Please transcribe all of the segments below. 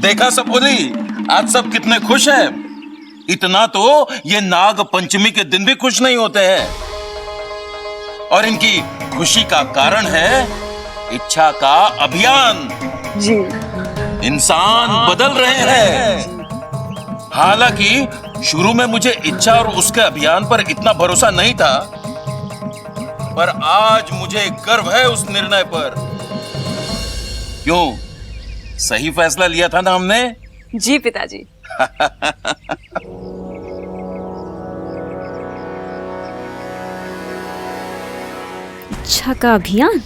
देखा सपोली, आज सब कितने खुश हैं। इतना तो ये नाग पंचमी के दिन भी खुश नहीं होते हैं। और इनकी खुशी का कारण है इच्छा का अभियान। जी इंसान बदल रहे हैं। हालांकि शुरू में मुझे इच्छा और उसके अभियान पर इतना भरोसा नहीं था, पर आज मुझे गर्व है उस निर्णय पर। क्यों, सही फैसला लिया था ना हमने? जी पिताजी। इच्छा का अभियान?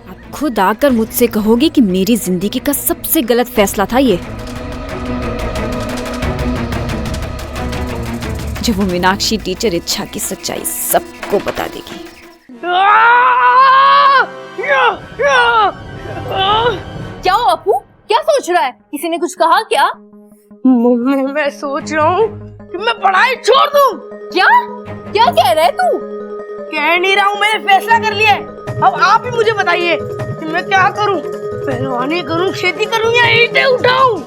आप खुद आकर मुझसे कहोगे कि मेरी जिंदगी का सबसे गलत फैसला था ये। जब वो मीनाक्षी टीचर इच्छा की सच्चाई सबको बता देगी। क्या हो अपू, क्या सोच रहा है? किसी ने कुछ कहा क्या? मैं सोच रहा हूँ कि मैं पढ़ाई छोड़ दूँ। क्या क्या कह रहा है तू? कह नहीं रहा हूँ, मैंने फैसला कर लिया है। अब आप ही मुझे बताइए कि मैं क्या करूँ? पहलवानी करूँ, खेती करूँ या ईंटें उठाऊँ?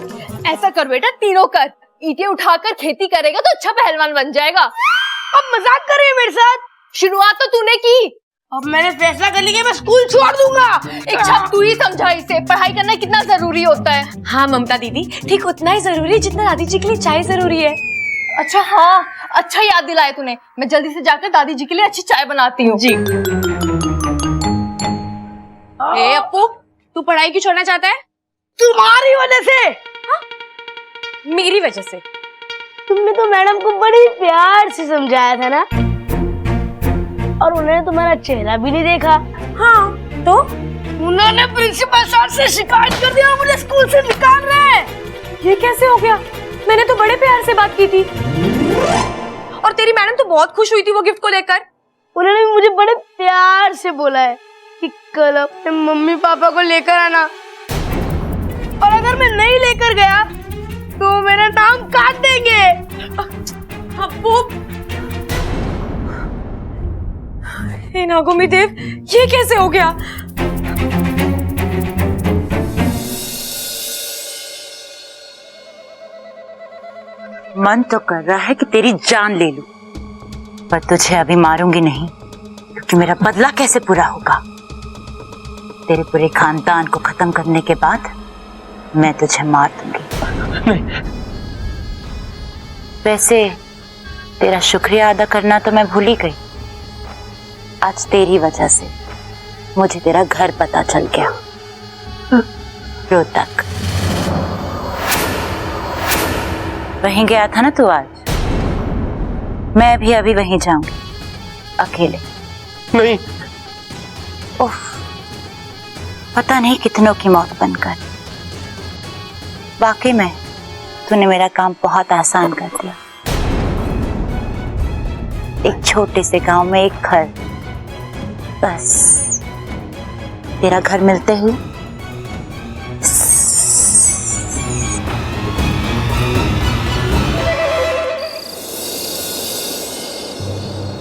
ऐसा कर बेटा, तीनों कर। ईंटें उठाकर खेती करेगा तो अच्छा पहलवान बन जाएगा। अब मजाक कर रही है मेरे साथ? शुरुआत तो तूने की। अब मैंने फैसला कर लिया, मैं स्कूल छोड़ दूंगा। इच्छा, तू ही समझा इसे, पढ़ाई करना कितना जरूरी होता है। हाँ ममता दीदी, ठीक उतना ही जरूरी है जितना दादी जी के लिए चाय जरूरी है। अच्छा हाँ, अच्छा याद दिलाया तूने। मैं जल्दी से जाकर दादी जी के लिए अच्छी चाय बनाती हूँ। जी। ए अपू, तू पढ़ाई क्यों छोड़ना चाहता है? तुम्हारी वजह से। मेरी वजह से? तुमने तो मैडम को बड़ी प्यार से समझाया था ना, और उन्होंने तुम्हारा चेहरा भी नहीं देखा। हाँ तो उन्होंने प्रिंसिपल सर से शिकायत कर दिया और मुझे स्कूल से निकाल रहे हैं। ये कैसे हो गया? मैंने तो बड़े प्यार से बात की थी और तेरी मैडम तो बहुत खुश हुई थी वो गिफ्ट को लेकर। उन्होंने मुझे बड़े प्यार से बोला है कि कल अपने मम्मी पापा को लेकर आना, और अगर मैं नहीं लेकर गया तो मेरा नाम काट देंगे। अप्पू, हे नागोमी देव, ये कैसे हो गया? मन तो कर रहा है कि तेरी जान ले लूं, पर तुझे अभी मारूंगी नहीं, क्योंकि मेरा बदला कैसे पूरा होगा। तेरे पूरे खानदान को खत्म करने के बाद मैं तुझे मार दूंगी। वैसे तेरा शुक्रिया अदा करना तो मैं भूल ही गई। आज तेरी वजह से मुझे तेरा घर पता चल गया, रोहतक। वहीं गया था ना तू आज? मैं भी अभी वहीं जाऊंगी, अकेले। नहीं। उफ, पता नहीं कितनों की मौत बनकर। वाकई में तूने मेरा काम बहुत आसान कर दिया। एक छोटे से गांव में एक घर, बस तेरा घर मिलते ही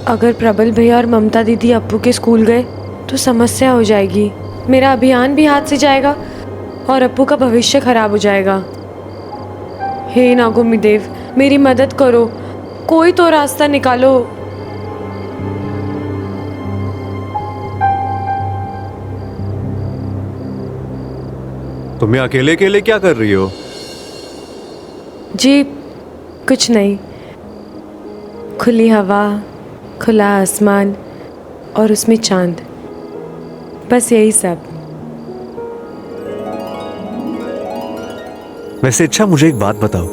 अगर प्रबल भैया और ममता दीदी अप्पू के स्कूल गए तो समस्या हो जाएगी। मेरा अभियान भी हाथ से जाएगा और अप्पू का भविष्य खराब हो जाएगा। हे नागोमी देव, मेरी मदद करो, कोई तो रास्ता निकालो। तुम यहाँ अकेले अकेले क्या कर रही हो? जी कुछ नहीं, खुली हवा, खुला आसमान और उसमें चांद, बस यही सब। वैसे अच्छा, मुझे एक बात बताओ,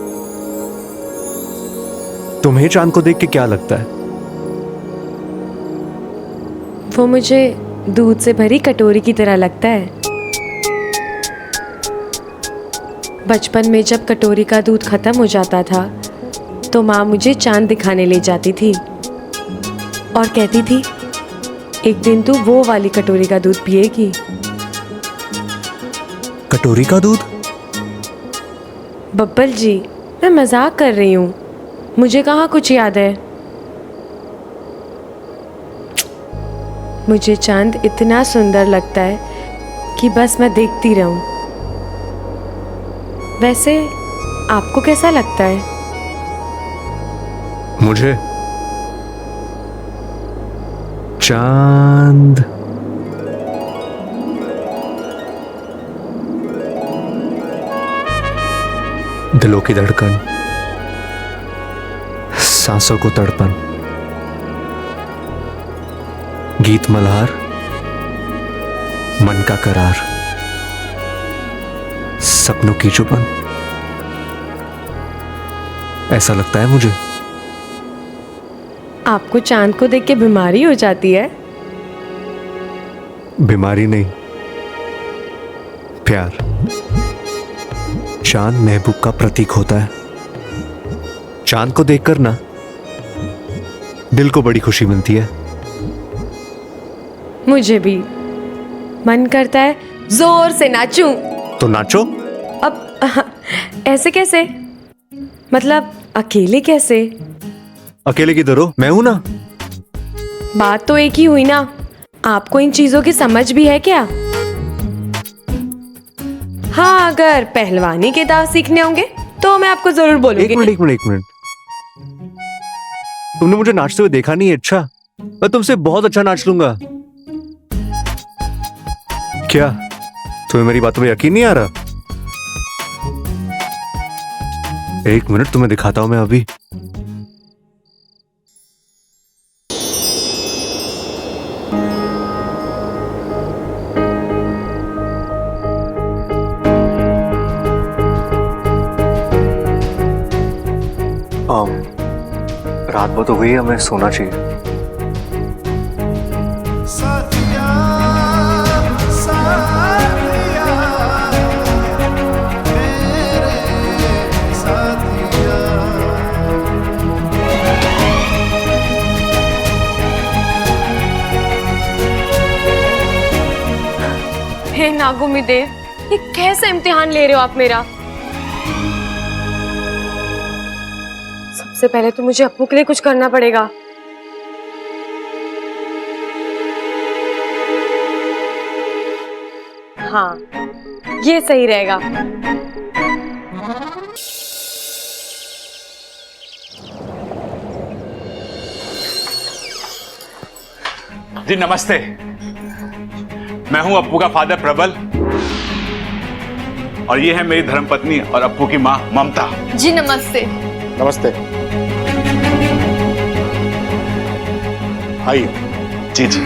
तुम्हें चांद को देख के क्या लगता है? वो मुझे दूध से भरी कटोरी की तरह लगता है। बचपन में जब कटोरी का दूध खत्म हो जाता था तो माँ मुझे चांद दिखाने ले जाती थी और कहती थी एक दिन तू वो वाली कटोरी का दूध पिएगी। कटोरी का दूध? बब्बल जी, मैं मजाक कर रही हूँ, मुझे कहाँ कुछ याद है। मुझे चांद इतना सुंदर लगता है कि बस मैं देखती रहूं। वैसे आपको कैसा लगता है? मुझे चांद दिलों की धड़कन, सांसों को तड़पन, गीत मल्हार, मन का करार, सपनों की चुपन, ऐसा लगता है मुझे। आपको चांद को देख के बीमारी हो जाती है? बीमारी नहीं, प्यार। चांद महबूब का प्रतीक होता है। चांद को देखकर ना दिल को बड़ी खुशी मिलती है। मुझे भी मन करता है जोर से नाचूं। तो नाचो। अब ऐसे कैसे? मतलब अकेले कैसे? अकेले किधर हो? मैं हूं ना। बात तो एक ही हुई ना। आपको इन चीजों की समझ भी है क्या? हाँ, अगर पहलवानी के दाव सीखने होंगे तो मैं आपको जरूर बोलूंगी। एक मिनट। तुमने मुझे नाचते हुए देखा नहीं है? अच्छा, मैं तुमसे बहुत अच्छा नाच लूंगा। क्या तुम्हें मेरी बातों में यकीन नहीं आ रहा? एक मिनट, तुम्हें दिखाता हूं मैं अभी। रात बहुत हो गई है, हमें सोना चाहिए। हे नागुमी देव, ये कैसा इम्तिहान ले रहे हो आप मेरा? सबसे पहले तो मुझे अप्पू के लिए कुछ करना पड़ेगा। हाँ, ये सही रहेगा। जी नमस्ते, मैं हूं अप्पू का फादर प्रबल और ये है मेरी धर्मपत्नी और अप्पू की मां ममता। जी नमस्ते। नमस्ते। आइए। जी जी।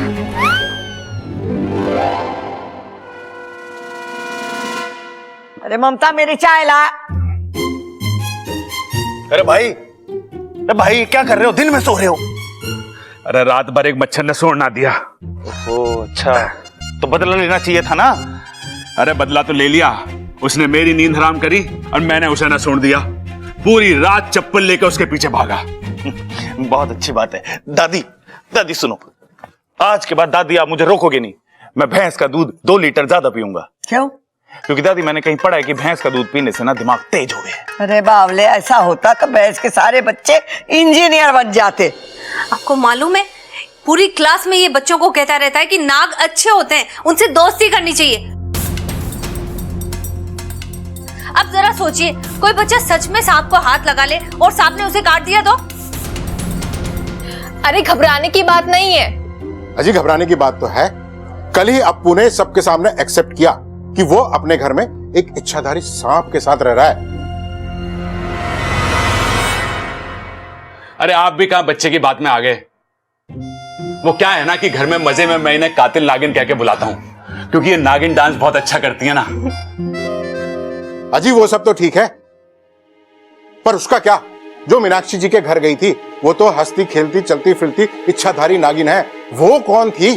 अरे ममता, मेरी चाय ला। अरे भाई क्या कर रहे हो? दिन में सो रहे हो? अरे रात भर एक मच्छर ने सोड़ ना दिया। ओह अच्छा, तो बदला लेना चाहिए था ना। अरे बदला तो ले लिया, उसने मेरी नींद हराम करी और मैंने उसे ना सोड़ दिया। पूरी रात चप्पल लेकर उसके पीछे भागा। बहुत अच्छी बात है। दादी सुनो, आज के बाद दादी आप मुझे रोकोगे नहीं। मैं भैंस का दूध 2 लीटर ज्यादा पीऊंगा। क्यों? क्योंकि दादी मैंने कहीं पढ़ा है कि भैंस का दूध पीने से ना दिमाग तेज हो गया। अरे बावले, ऐसा होता तो भैंस के सारे बच्चे इंजीनियर बन जाते। आपको मालूम है, पूरी क्लास में ये बच्चों को कहता रहता है कि नाग अच्छे होते हैं, उनसे दोस्ती करनी चाहिए। अब जरा सोचिए, कोई बच्चा सच में सांप को हाथ लगा ले और सांप ने उसे काट दिया तो? अरे घबराने की बात नहीं है। अजी घबराने की बात तो है। कल ही अप्पू ने सबके सामने एक्सेप्ट किया कि वो अपने घर में एक इच्छाधारी सांप के साथ रह रहा है। अरे आप भी कहां बच्चे की बात में आ गए। वो क्या है ना कि घर में मजे में मैं इन्हें कातिल नागिन कह के बुलाता हूं, क्योंकि ये नागिन डांस बहुत अच्छा करती है ना। अजी वो सब तो ठीक है, पर उसका क्या? जो मीनाक्षी जी के घर गई थी वो तो हंसती खेलती चलती फिरती इच्छाधारी नागिन है। वो कौन थी?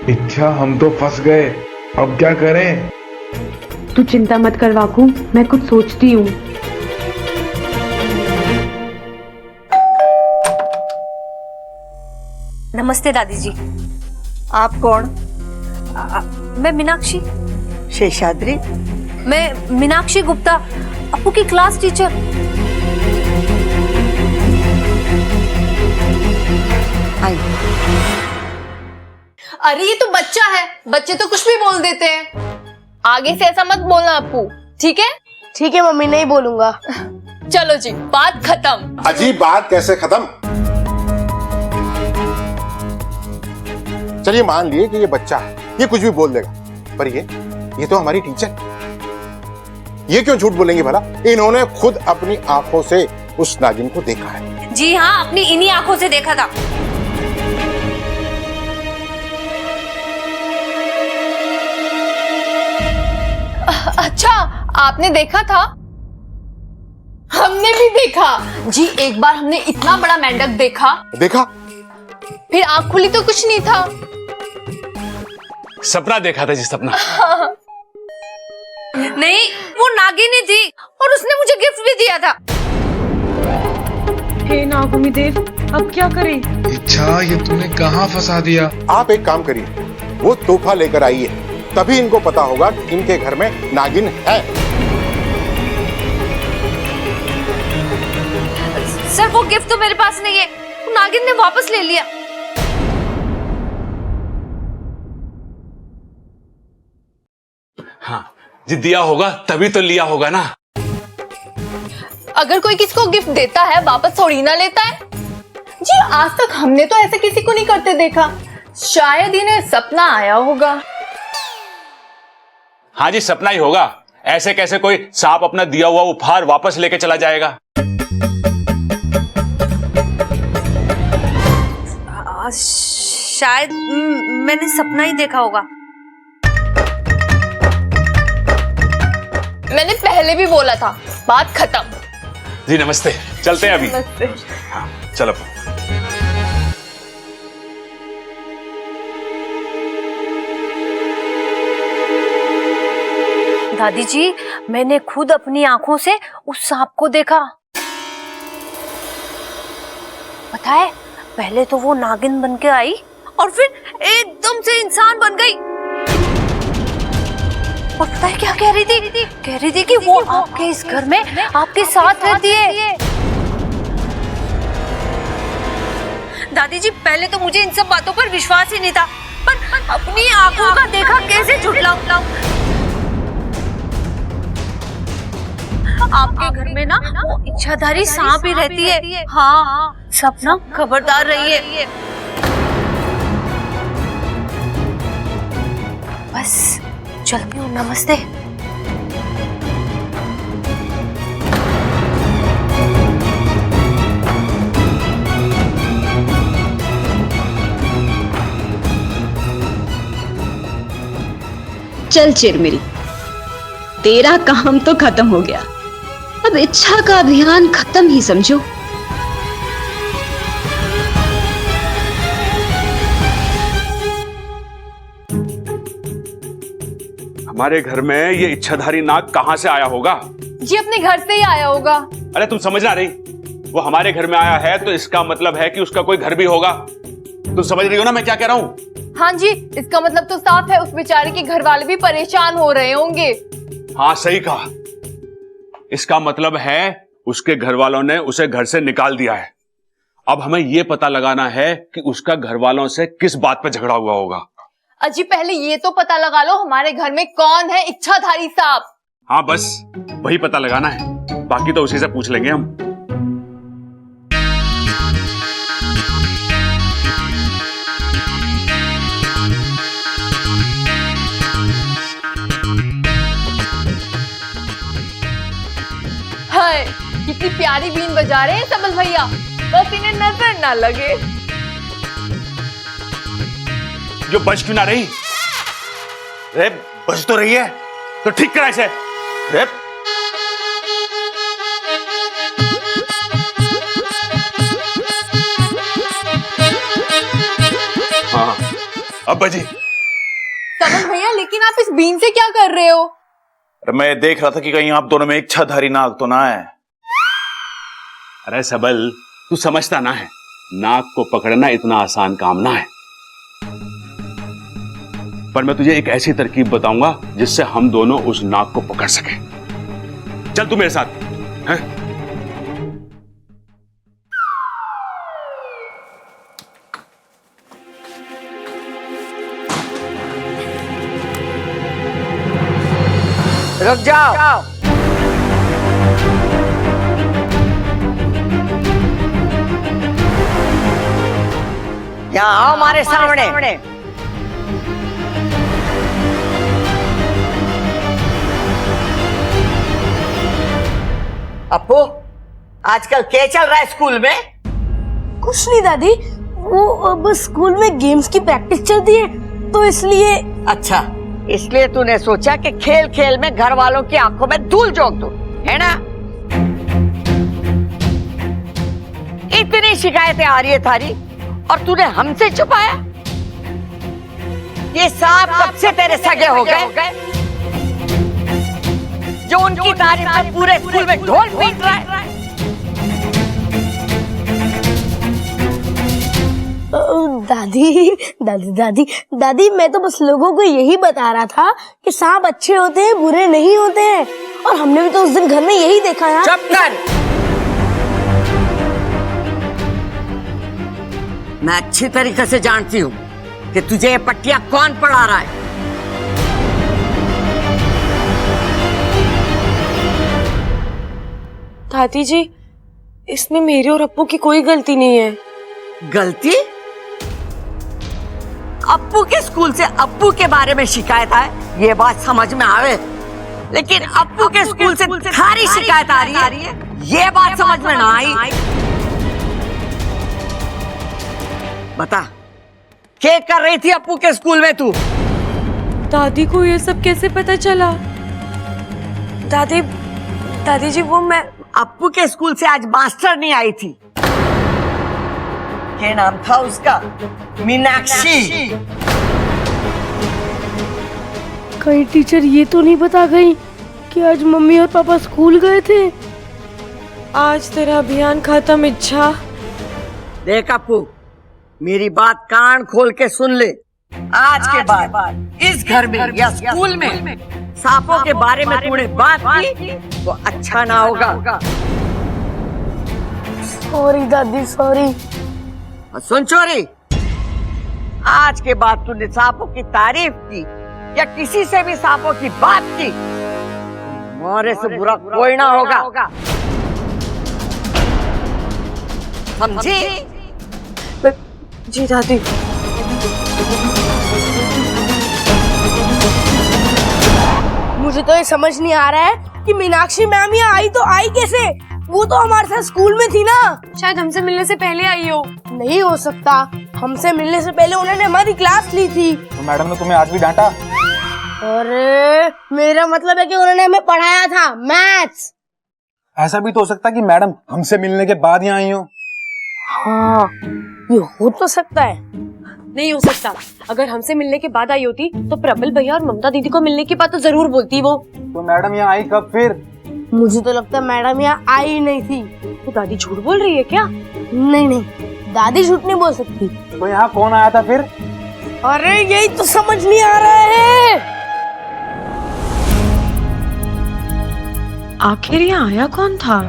इच्छा, हम तो फंस गए, अब क्या करें? तू चिंता मत कर वाकू, मैं कुछ सोचती हूँ। नमस्ते दादी जी। आप कौन? मैं मीनाक्षी। शेषाद्री? मैं मीनाक्षी गुप्ता, अप्पू की क्लास टीचर। आई। अरे ये तो बच्चा है, बच्चे तो कुछ भी बोल देते हैं। आगे से ऐसा मत बोलना अप्पू, ठीक है? ठीक है मम्मी, नहीं बोलूंगा। चलो जी, बात खत्म। अजीब बात कैसे खत्म? चलिए मान लिए कि ये बच्चा है, ये कुछ भी बोल देगा, पर ये तो हमारी टीचर, ये क्यों झूठ बोलेंगे भला? इन्होंने खुद अपनी आंखों से उस नागिन को देखा है। जी हाँ, अपनी इन्हीं आंखों से देखा था। अच्छा, आपने देखा था? हमने भी देखा जी। एक बार हमने इतना बड़ा मेंढक देखा, फिर आंख खुली तो कुछ नहीं था। सपना देखा था जी, सपना। नहीं, वो नागिनी थी और उसने मुझे गिफ्ट भी दिया था। हे नागुमी देव, अब क्या करें? इच्छा, ये तूने कहाँ फंसा दिया? आप एक काम करिए, वो तोहफा लेकर आइए, तभी इनको पता होगा कि इनके घर में नागिन है। सर, वो गिफ्ट तो मेरे पास नहीं है, वो नागिन ने वापस ले लिया। हाँ जी, दिया होगा तभी तो लिया होगा ना। अगर कोई किसी को गिफ्ट देता है, वापस थोड़ी ना लेता है जी। आज तक हमने तो ऐसा किसी को नहीं करते देखा। शायद इन्हें सपना आया होगा। हाँ जी, सपना ही होगा। ऐसे कैसे कोई सांप अपना दिया हुआ उपहार वापस लेके चला जाएगा? शायद मैंने सपना ही देखा होगा। मैंने पहले भी बोला था, बात खत्म। जी नमस्ते, चलते हैं अभी। नमस्ते। हाँ, चलो। दादी जी, मैंने खुद अपनी आंखों से उस सांप को देखा। पता है, पहले तो वो नागिन बन के आई और फिर एकदम से इंसान बन गई। और पता है क्या कह रही थी? कह रही थी कि वो आपके इस घर में आपके साथ रहती है। दादी जी, पहले तो मुझे इन सब बातों पर विश्वास ही नहीं था, पर अपनी आंखों का देखा कैसे झुठलाऊं? आपके घर में ना वो इच्छाधारी सांप ही रहती है। हाँ, सपना खबरदार रहिए। बस चलती हूँ, नमस्ते। चल चिरमिरी, तेरा काम तो खत्म हो गया, अब इच्छा का अभियान खत्म ही समझो। हमारे घर में ये इच्छाधारी नाग कहां से आया होगा? जी अपने घर से ही आया होगा। अरे तुम समझ ना रही, वो हमारे घर में आया है तो इसका मतलब है कि उसका कोई घर भी होगा। तुम समझ रही हो ना मैं क्या कह रहा हूँ? हाँ जी, इसका मतलब तो साफ है, उस बेचारे के घर वाले भी परेशान हो रहे होंगे। हाँ सही कहा, इसका मतलब है उसके घर वालों ने उसे घर से निकाल दिया है। अब हमें यह पता लगाना है कि उसका घर वालों से किस बात पे झगड़ा हुआ होगा। अजी पहले ये तो पता लगा लो हमारे घर में कौन है इच्छाधारी सांप। हाँ बस वही पता लगाना है, बाकी तो उसी से पूछ लेंगे हम। हाय, कितनी प्यारी बीन बजा रहे हैं सबल भैया, बस इन्हें नजर ना लगे। जो बज क्यों ना रही? रे बज तो रही है, तो ठीक करा इसे। रे हाँ अब बजी। सबल भैया लेकिन आप इस बीन से क्या कर रहे हो? मैं देख रहा था कि कहीं आप दोनों में इच्छाधारी नाग तो ना है। अरे सबल, तू समझता ना है, नाग को पकड़ना इतना आसान काम ना है। पर मैं तुझे एक ऐसी तरकीब बताऊंगा जिससे हम दोनों उस नाग को पकड़ सके। चल तू मेरे साथ है? रुक जाओ। यहाँ आओ हमारे सामने। अपू, आजकल क्या चल रहा है स्कूल में? कुछ नहीं दादी, वो अब स्कूल में गेम्स की प्रैक्टिस चलती है तो इसलिए। अच्छा, इसलिए तूने सोचा कि खेल खेल में घर वालों की आंखों में धूल झोंक दूं, है ना? इतनी शिकायतें आ रही है थारी और तूने हमसे छुपाया? ये सांप कब से तेरे सगे हो गए जो उनकी तारीफ में पूरे स्कूल में ढोल पीट रहा है? दादी मैं तो बस लोगों को यही बता रहा था कि सांप अच्छे होते हैं, बुरे नहीं होते हैं, और हमने भी तो उस दिन घर में यही देखा यार। चुप कर। मैं अच्छी तरीके से जानती हूँ कि तुझे ये पट्टियां कौन पढ़ा रहा है। दादी जी, इसमें मेरी और अप्पू की कोई गलती नहीं है। गलती? अप्पू के स्कूल से अप्पू के बारे में शिकायत आए, ये बात समझ में आवे, लेकिन अप्पू के स्कूल से थारी शिकायत आ रही है, ये बात समझ में ना आई। बता, क्या कर रही थी अप्पू के स्कूल में तू? दादी को ये सब कैसे पता चला? दादी जी, वो मैं अप्पू के स्कूल से आज मास्टर नहीं आई थी। क्या नाम था उसका? मीनाक्षी। कहीं टीचर ये तो नहीं बता गई कि आज मम्मी और पापा स्कूल गए थे? आज तेरा अभियान खत्म। इच्छा, देख अप्पू, मेरी बात कान खोल के सुन ले। आज के बाद इस घर में या स्कूल में सांपों के बारे में तूने बात की तो अच्छा ना होगा। सॉरी दादी, सॉरी। सुन चोरी, आज के बाद तूने सांपों की तारीफ की या किसी से भी सांपों की बात की, हमारे से बुरा कोई ना होगा, समझी? जी दादी। मुझे तो ये समझ नहीं आ रहा है कि मीनाक्षी मैम यहाँ आई तो आई कैसे? वो तो हमारे साथ स्कूल में थी ना। शायद हमसे मिलने से पहले आई हो। नहीं हो सकता, हमसे मिलने से पहले उन्होंने हमारी क्लास ली थी। तो मैडम ने तुम्हें आज भी डांटा? अरे मेरा मतलब है कि उन्होंने हमें पढ़ाया था मैथ्स। ऐसा भी तो हो सकता है कि मैडम हमसे मिलने के बाद यहाँ आई हो। हाँ, ये हो तो सकता है। नहीं हो सकता। अगर हमसे मिलने के बाद आई होती तो प्रबल भैया और ममता दीदी को मिलने की बात तो जरूर बोलती वो। तो मैडम यहाँ आई कब फिर? मुझे तो लगता है मैडम यहाँ आई नहीं थी। तो दादी झूठ बोल रही है क्या? नहीं, दादी झूठ नहीं बोल सकती। तो यहाँ कौन आया था फिर? अरे यही तो समझ नहीं आ रहा है। आखिर यहाँ आया कौन था?